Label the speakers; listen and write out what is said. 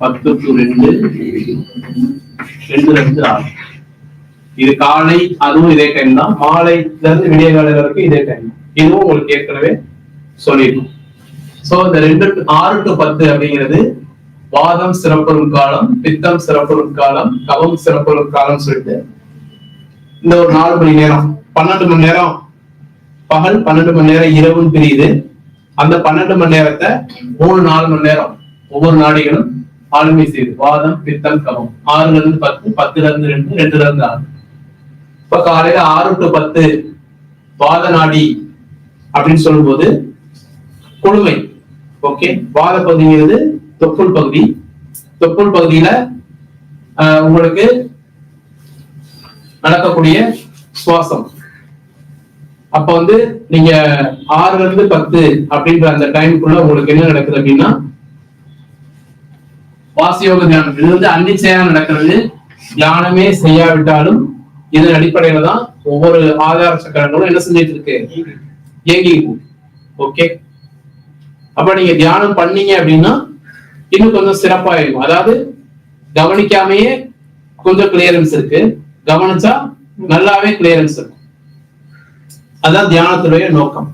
Speaker 1: 10 to 2 2 6. இது காலை, அதுவும் இதே டைம் தான். மாலைல இருந்து விடிய காலை வரைக்கும் இதே டைம். இதுவும் உங்களுக்கு ஏற்கனவே சொல்லிடணும். சோ இந்த 6 to 10 அப்படிங்கிறது வாதம் சிறப்புறும் காலம், பித்தம் சிறப்புறும் காலம், கபம் சிறப்புறும் காலம் சொல்லிட்டு இந்த ஒரு 4 மணி நேரம், 12 மணி நேரம் பகல், 12 மணி நேரம் இரவும் பிரியுது. அந்த 12 மணி நேரத்தை 3-4 மணி நேரம் ஒவ்வொரு நாடிகளும் ஆளுமை செய்யுது. வாதம், பித்தம், கபம். 6ல இருந்து 10, 10ல இருந்து 2, 2ல இருந்து 6. இப்ப காலையில 6 to 10 வாத நாடி அப்படின்னு சொல்லும்போது குளுமை. ஓகே, வாத பகுதிங்கிறது தொப்புள் பகுதி. தொப்புள் பகுதியில உங்களுக்கு நடக்கக்கூடிய சுவாசம். அப்ப நீங்க 6ல இருந்து 10 அப்படின்ற அந்த டைமுக்குள்ள உங்களுக்கு என்ன நடக்குது அப்படின்னா வாசியோக தியானம். இது அன்னிச்சையா நடக்கிறது. தியானமே செய்யாவிட்டாலும் இதன் அடிப்படையில தான் ஒவ்வொரு ஆதார சக்கரங்களும் என்ன செஞ்சிட்டு இருக்கு, இயங்கி. ஓகே, அப்ப நீங்க தியானம் பண்ணீங்க அப்படின்னா இன்னும் கொஞ்சம் சிறப்பா இருக்கும். அதாவது கவனிக்காமையே கொஞ்சம் கிளியரன்ஸ் இருக்கு, கவனிச்சா நல்லாவே கிளியரன்ஸ் இருக்கும். அதான் தியானத்துடைய நோக்கம்.